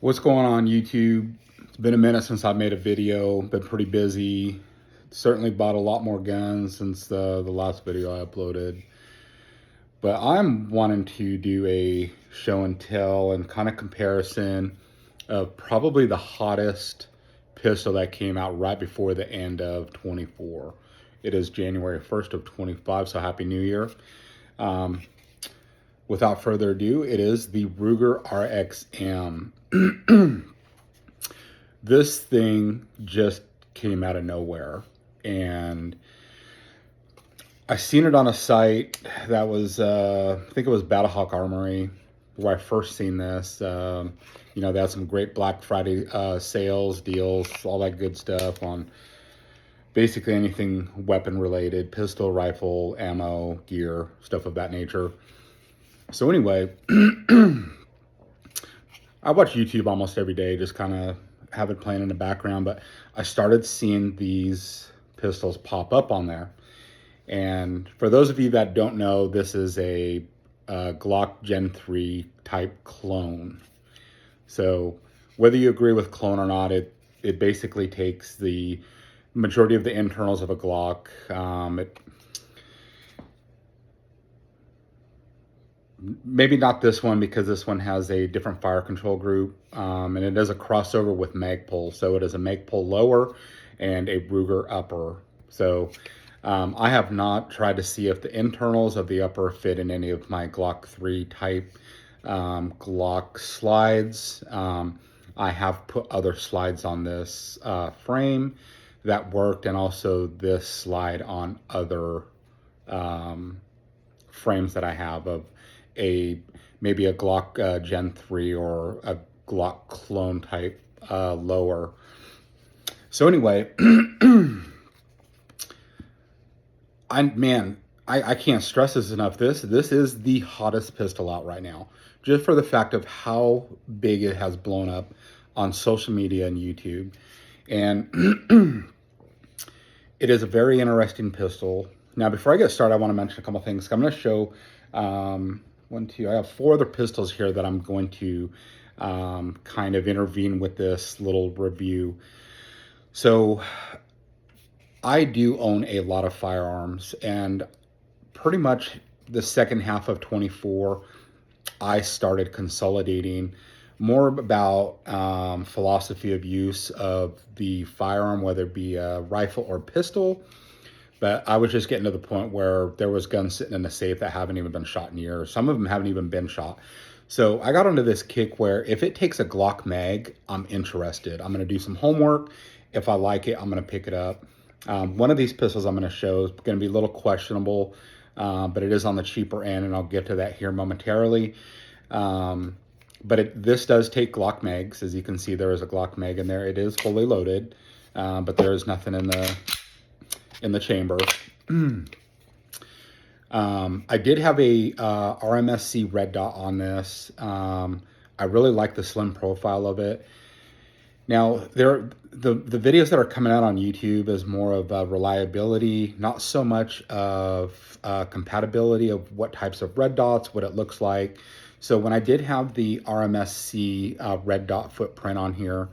What's going on YouTube? It's been a minute since I've made a video. Been pretty busy. Certainly bought a lot more guns since the last video I uploaded. But I'm wanting to do a show and tell and kind of comparison of probably the hottest pistol that came out right before the end of 24. It is January 1st of 25, so Happy New Year. Without further ado, it is the Ruger RXM. This thing just came out of nowhere, and I seen it on a site that was, I think it was Battlehawk Armory, where I first seen this. You know, they had some great Black Friday sales, deals, all that good stuff on basically anything weapon related, pistol, rifle, ammo, gear, stuff of that nature. So anyway, I watch YouTube almost every day, just kind of have it playing in the background, but I started seeing these pistols pop up on there. And for those of you that don't know, this is a Glock Gen 3 type clone. So whether you agree with clone or not, it basically takes the majority of the internals of a Glock. Maybe not this one, because this one has a different fire control group, and it is a crossover with Magpul. So it is a Magpul lower and a Ruger upper. So I have not tried to see if the internals of the upper fit in any of my Glock 3 type Glock slides. I have put other slides on this frame that worked, and also this slide on other frames that I have of maybe a Glock Gen 3 or a Glock clone type lower. So anyway, I can't stress this enough. This is the hottest pistol out right now, just for the fact of how big it has blown up on social media and YouTube. And it is a very interesting pistol. Now, before I get started, I want to mention a couple things. I'm going to show I have 4 other pistols here that I'm going to kind of intervene with this little review. So I do own a lot of firearms, and pretty much the second half of 24, I started consolidating more about philosophy of use of the firearm, whether it be a rifle or pistol. But I was just getting to the point where there was guns sitting in the safe that haven't even been shot in years. Some of them haven't even been shot. So I got onto this kick where if it takes a Glock mag, I'm interested. I'm going to do some homework. If I like it, I'm going to pick it up. One of these pistols I'm going to show is going to be a little questionable, but it is on the cheaper end, and I'll get to that here momentarily. But this does take Glock mags. As you can see, there is a Glock mag in there. It is fully loaded, but there is nothing in the chamber. I did have a RMSC red dot on this. I really like the slim profile of it. Now, the videos that are coming out on YouTube is more of reliability, not so much of compatibility of what types of red dots, what it looks like. So when I did have the RMSC red dot footprint on here,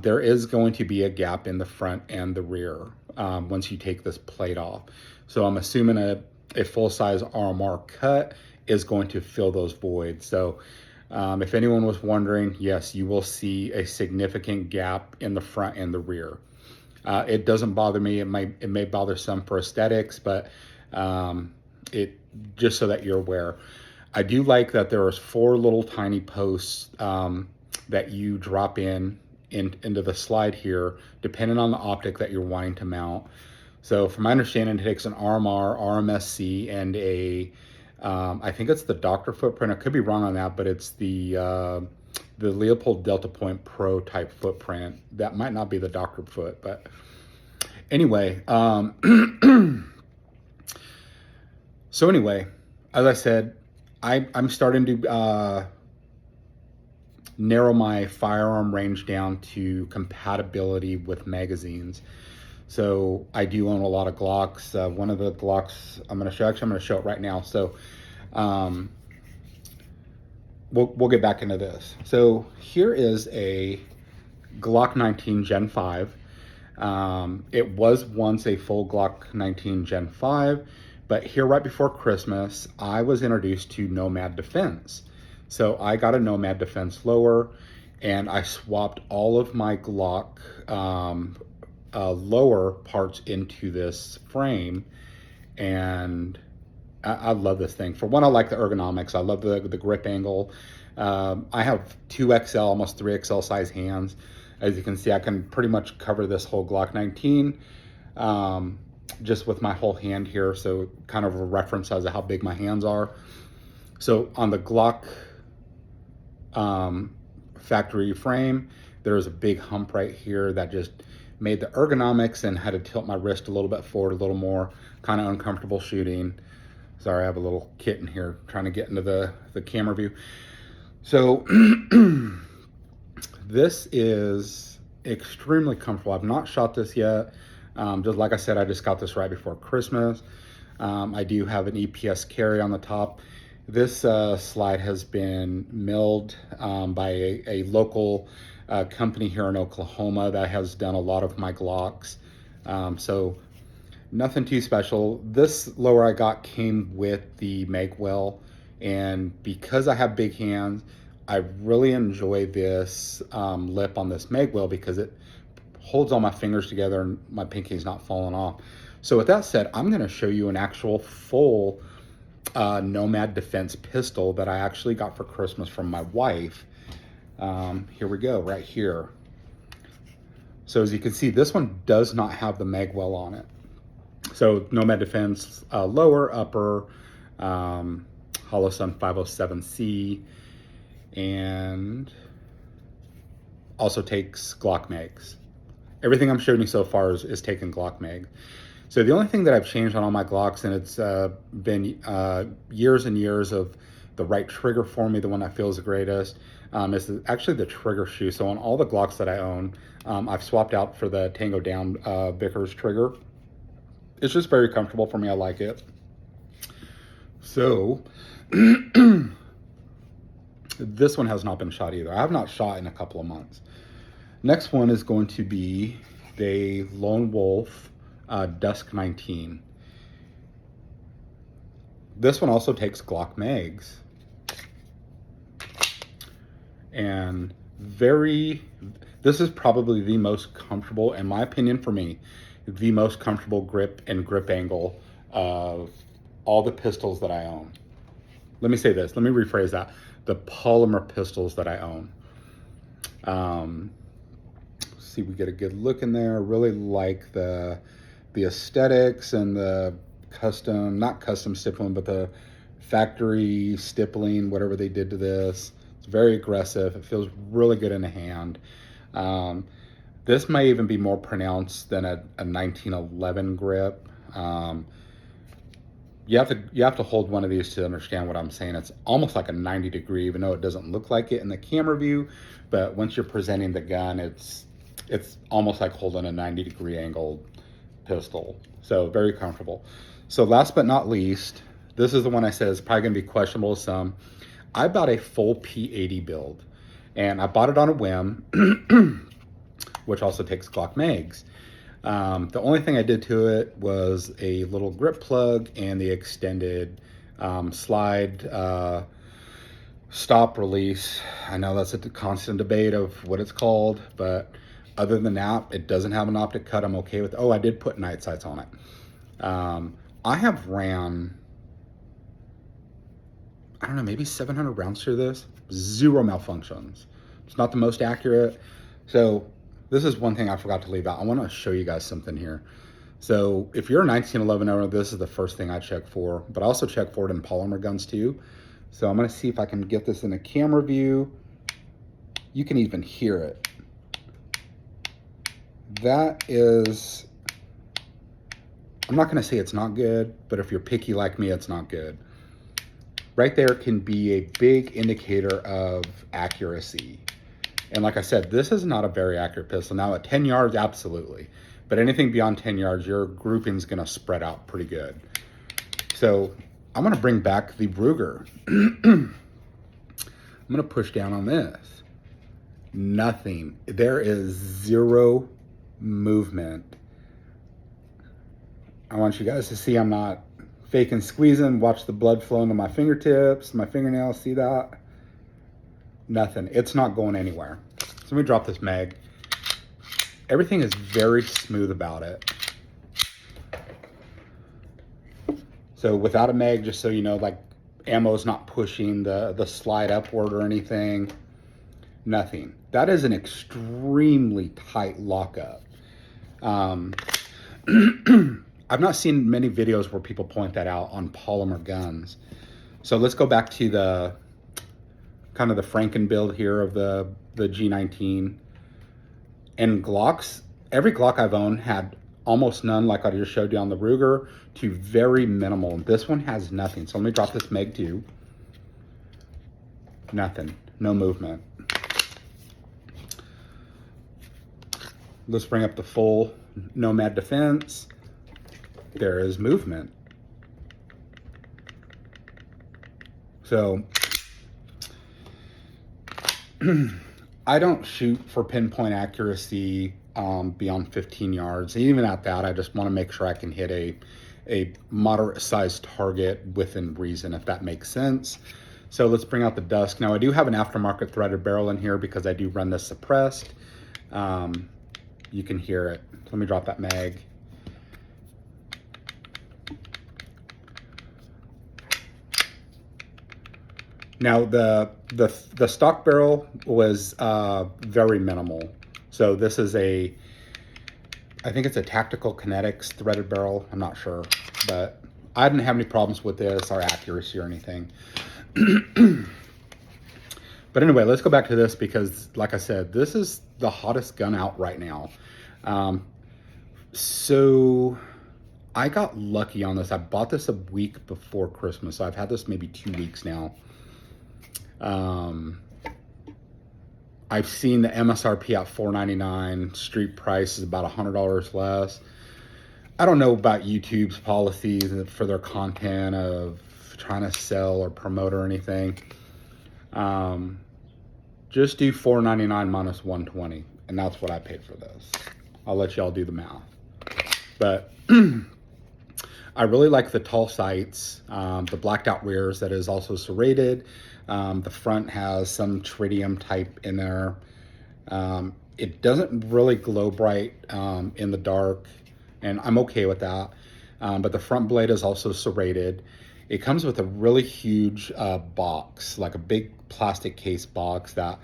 there is going to be a gap in the front and the rear once you take this plate off. So I'm assuming a full-size RMR cut is going to fill those voids. So if anyone was wondering, yes, you will see a significant gap in the front and the rear. It doesn't bother me. It may bother some for aesthetics, but it just so that you're aware. I do like that there is 4 little tiny posts that you drop into the slide here, depending on the optic that you're wanting to mount. So from my understanding, it takes an RMR, RMSC, and I think it's the Doctor footprint. I could be wrong on that, but it's the Leopold Delta Point Pro type footprint. That might not be the Doctor foot, but anyway. So anyway, as I said, I'm starting to narrow my firearm range down to compatibility with magazines. So I do own a lot of Glocks. One of the Glocks I'm going to show it right now. So we'll get back into this. So here is a Glock 19 Gen 5. It was once a full Glock 19 Gen 5, but here right before Christmas, I was introduced to Nomad Defense. So I got a Nomad Defense lower, and I swapped all of my Glock lower parts into this frame, and I love this thing. For one, I like the ergonomics. I love the grip angle. I have 2XL, almost 3XL size hands. As you can see, I can pretty much cover this whole Glock 19 just with my whole hand here. So kind of a reference as to how big my hands are. So on the Glock factory frame, there's a big hump right here that just made the ergonomics and had to tilt my wrist a little bit forward a little more, kind of uncomfortable shooting. Sorry, I have a little kitten here trying to get into the camera view. So this is extremely comfortable. I've not shot this yet. Just like I said, I just got this right before Christmas. I do have an EPS carry on the top. This slide has been milled by a local company here in Oklahoma that has done a lot of my Glocks. So nothing too special. This lower I got came with the make well, and because I have big hands, I really enjoy this lip on this make well because it holds all my fingers together and my pinky's not falling off. So with that said, I'm going to show you an actual full Nomad Defense pistol that I actually got for Christmas from my wife. Here we go, right here. So as you can see, this one does not have the mag well on it. So Nomad Defense lower, upper, Holosun 507C, and also takes Glock mags. Everything I'm showing you so far is taking Glock mag. So the only thing that I've changed on all my Glocks, and it's been years and years of the right trigger for me, the one that feels the greatest, is actually the trigger shoe. So on all the Glocks that I own, I've swapped out for the Tango Down Vickers trigger. It's just very comfortable for me. I like it. So this one has not been shot either. I have not shot in a couple of months. Next one is going to be the Lone Wolf Dusk 19. This one also takes Glock mags. And this is probably the most comfortable, in my opinion for me, the most comfortable grip and grip angle of all the pistols that I own. Let me say this, let me rephrase that. The polymer pistols that I own. See, we get a good look in there. Really like the aesthetics and the custom, not custom stippling, but the factory stippling, whatever they did to this. It's very aggressive. It feels really good in the hand. This may even be more pronounced than a 1911 grip. You have to hold one of these to understand what I'm saying. It's almost like a 90 degree, even though it doesn't look like it in the camera view. But once you're presenting the gun, it's almost like holding a 90 degree angled pistol. So very comfortable. So last but not least, this is the one I said is probably gonna be questionable to some. I bought a full P80 build, and I bought it on a whim, which also takes Glock mags. The only thing I did to it was a little grip plug and the extended slide stop release. I know that's a constant debate of what it's called, but other than that, it doesn't have an optic cut. I'm okay with it. Oh, I did put night sights on it. I have ran, I don't know, maybe 700 rounds through this. Zero malfunctions. It's not the most accurate. So this is one thing I forgot to leave out. I want to show you guys something here. So if you're a 1911 owner, this is the first thing I check for, but I also check for it in polymer guns too. So I'm going to see if I can get this in a camera view. You can even hear it. That is, I'm not going to say it's not good, but if you're picky like me, it's not good. Right there can be a big indicator of accuracy. And like I said, this is not a very accurate pistol. Now at 10 yards, absolutely. But anything beyond 10 yards, your grouping is going to spread out pretty good. So I'm going to bring back the Ruger. I'm going to push down on this. Nothing. There is zero movement. I want you guys to see I'm not faking squeezing. Watch the blood flow into my fingertips, my fingernails. See that? Nothing. It's not going anywhere. So let me drop this mag. Everything is very smooth about it. So without a mag, just so you know, like ammo is not pushing the slide upward or anything. Nothing. That is an extremely tight lockup. I've not seen many videos where people point that out on polymer guns. So let's go back to the kind of the Franken build here of the G19. And Glocks, every Glock I've owned had almost none, like I just showed you on the Ruger, to very minimal. This one has nothing. So let me drop this Meg 2. Nothing. No movement. Let's bring up the full Nomad Defense. There is movement. So I don't shoot for pinpoint accuracy beyond 15 yards. Even at that, I just want to make sure I can hit a moderate sized target within reason, if that makes sense. So let's bring out the Dusk. Now I do have an aftermarket threaded barrel in here because I do run this suppressed. You can hear it. Let me drop that mag. Now the stock barrel was very minimal. So this is I think it's a Tactical Kinetics threaded barrel. I'm not sure, but I didn't have any problems with this or accuracy or anything. But anyway, let's go back to this because, like I said, this is the hottest gun out right now. So I got lucky on this. I bought this a week before Christmas, so I've had this maybe 2 weeks now. I've seen the MSRP at $4.99. Street price is about $100 less. I don't know about YouTube's policies for their content of trying to sell or promote or anything. Just do $4.99 minus $120, and that's what I paid for this. I'll let y'all do the math. But I really like the tall sights, the blacked out rears that is also serrated. The front has some tritium type in there. It doesn't really glow bright in the dark, and I'm okay with that. But the front blade is also serrated. It comes with a really huge box, like a big plastic case box that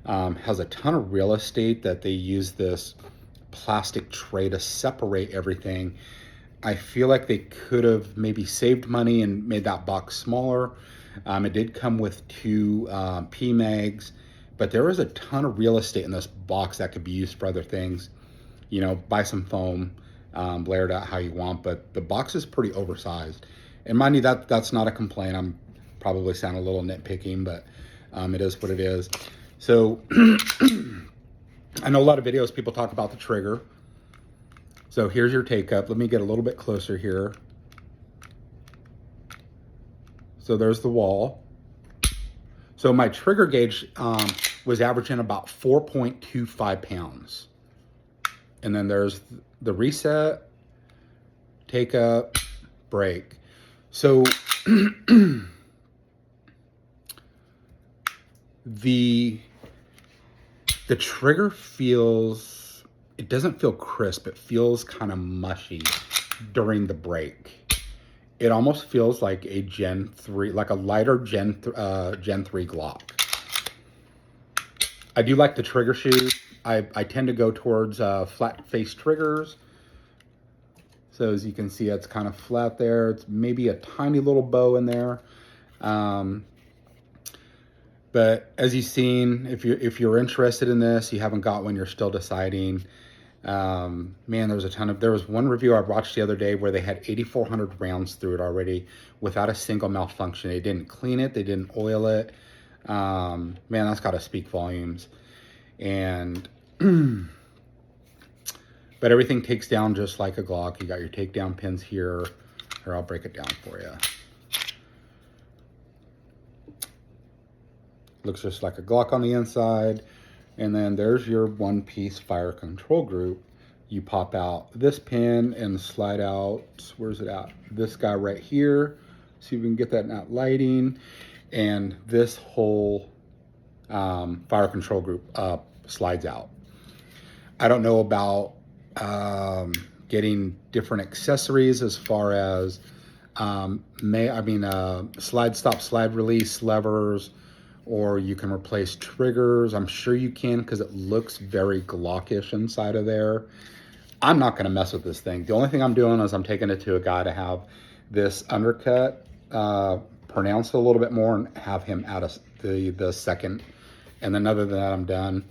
has a ton of real estate that they use this plastic tray to separate everything. I feel like they could have maybe saved money and made that box smaller. It did come with 2 PMags, but there is a ton of real estate in this box that could be used for other things. You know, buy some foam, layer it out how you want, but the box is pretty oversized. And mind you, that's not a complaint. I'm probably sounding a little nitpicking, but it is what it is. So I know a lot of videos people talk about the trigger. So here's your take up. Let me get a little bit closer here. So there's the wall. So my trigger gauge was averaging about 4.25 pounds. And then there's the reset, take up, break. So the trigger feels, it doesn't feel crisp. It feels kind of mushy during the break. It almost feels like a Gen 3, like a lighter Gen 3 Glock. I do like the trigger shoe. I tend to go towards flat face triggers. So as you can see, it's kind of flat there. It's maybe a tiny little bow in there. But as you've seen, if you're interested in this, you haven't got one, you're still deciding. Man, there was one review I watched the other day where they had 8,400 rounds through it already without a single malfunction. They didn't clean it, they didn't oil it. Man, that's got to speak volumes. And but everything takes down just like a Glock. You got your takedown pins here. Here, I'll break it down for you. Looks just like a Glock on the inside. And then there's your one-piece fire control group. You pop out this pin and slide out, where's it at? This guy right here. See if we can get that in that lighting. And this whole fire control group slides out. I don't know about getting different accessories as far as slide stop, slide release levers, or you can replace triggers. I'm sure you can because it looks very Glockish inside of there. I'm not going to mess with this thing. The only thing I'm doing is I'm taking it to a guy to have this undercut pronounced a little bit more and have him add the second. And then other than that, I'm done.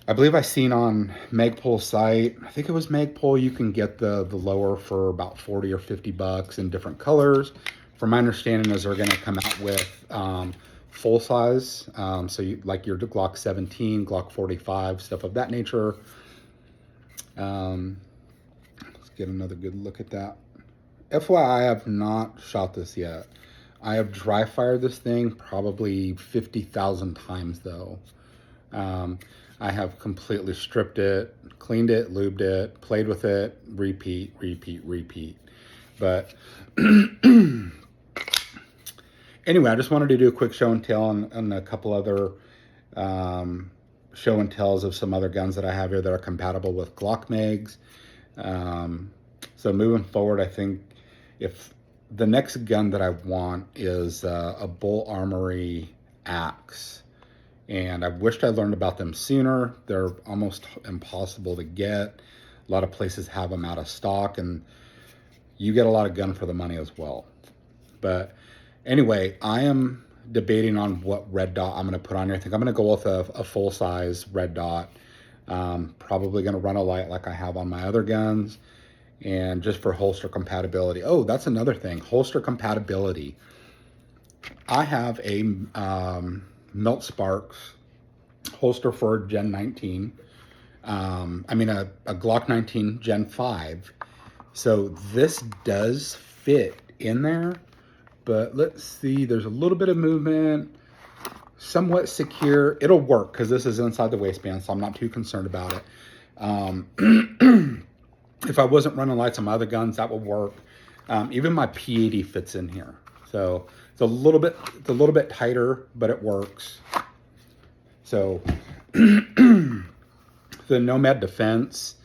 I believe I seen on Magpul's site, I think it was Magpul, you can get the lower for about 40 or 50 bucks in different colors. From my understanding is they're going to come out with full size. So like your Glock 17, Glock 45, stuff of that nature. Let's get another good look at that. FYI, I have not shot this yet. I have dry fired this thing probably 50,000 times though. I have completely stripped it, cleaned it, lubed it, played with it, repeat. But anyway, I just wanted to do a quick show and tell on a couple other show and tells of some other guns that I have here that are compatible with Glock mags. So moving forward, I think if the next gun that I want is a Bull Armory axe. And I wished I learned about them sooner. They're almost impossible to get. A lot of places have them out of stock, and you get a lot of gun for the money as well. But anyway, I am debating on what red dot I'm going to put on here. I think I'm going to go with a full-size red dot. Probably going to run a light like I have on my other guns, and just for holster compatibility. Oh, that's another thing, holster compatibility. I have a Melt Sparks holster for Gen 19. A Glock 19 Gen 5. So this does fit in there, but let's see, there's a little bit of movement, somewhat secure. It'll work because this is inside the waistband, so I'm not too concerned about it. If I wasn't running lights on my other guns, that would work. Even my P80 fits in here. So it's a little bit tighter, but it works. So the Nomad Defense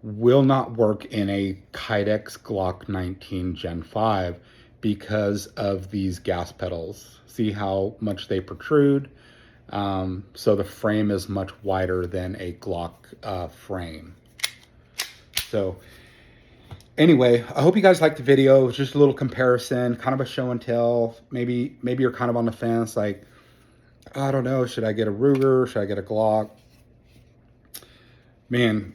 will not work in a Kydex Glock 19 Gen 5 because of these gas pedals. See how much they protrude? So the frame is much wider than a Glock frame. So anyway, I hope you guys liked the video. It was just a little comparison, kind of a show and tell. Maybe you're kind of on the fence, like, I don't know, should I get a Ruger? Should I get a Glock? Man,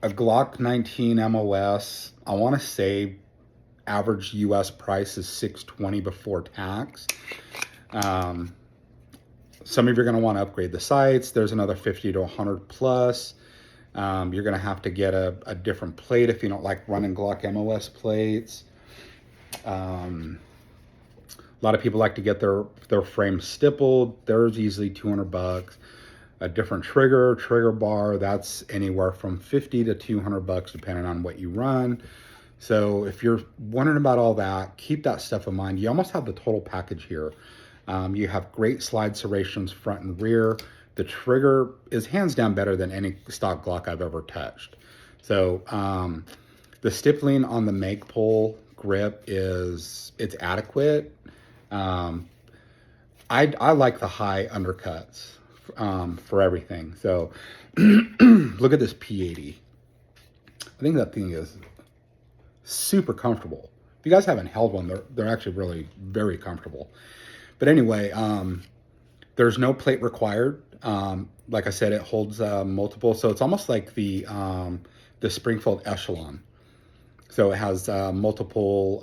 a Glock 19 MOS, I want to say average US price is $620 before tax. Some of you are going to want to upgrade the sights. There's another 50 to 100 plus. You're going to have to get a different plate if you don't like running Glock MOS plates. A lot of people like to get their frame stippled. There's easily 200 bucks. A different trigger bar, that's anywhere from 50 to 200 bucks depending on what you run. So if you're wondering about all that, keep that stuff in mind. You almost have the total package here. You have great slide serrations front and rear. The trigger is hands down better than any stock Glock I've ever touched. So the stippling on the Magpul grip it's adequate. I like the high undercuts for everything. So look at this P80. I think that thing is super comfortable. If you guys haven't held one, they're actually really very comfortable. But anyway, there's no plate required. Like I said, it holds multiple, so it's almost like the Springfield Echelon. So it has multiple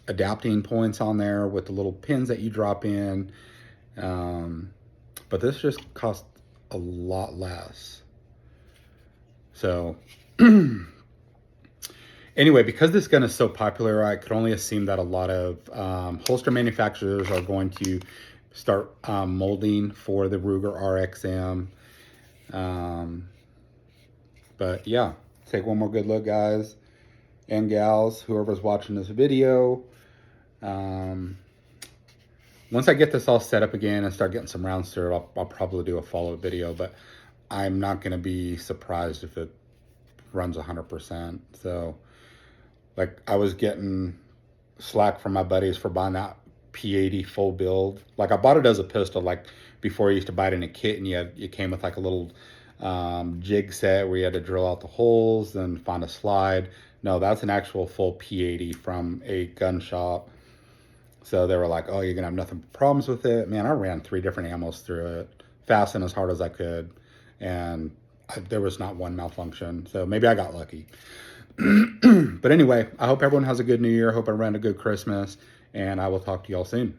adapting points on there with the little pins that you drop in. But this just costs a lot less. So Anyway, because this gun is so popular, I could only assume that a lot of holster manufacturers are going to start molding for the Ruger RXM. But yeah, take one more good look, guys and gals, whoever's watching this video. Once I get this all set up again and start getting some rounds through, I'll probably do a follow-up video, but I'm not going to be surprised if it runs 100%. So, like, I was getting slack from my buddies for buying that P80 full build. Like, I bought it as a pistol, like, before you used to buy it in a kit, and it came with, like, a little jig set where you had to drill out the holes and find a slide. No, that's an actual full P80 from a gun shop. So they were like, oh, you're going to have nothing but problems with it. Man, I ran 3 different ammos through it, fast and as hard as I could. And there was not one malfunction. So maybe I got lucky. But anyway, I hope everyone has a good New Year. I hope everyone had a good Christmas. And I will talk to y'all soon.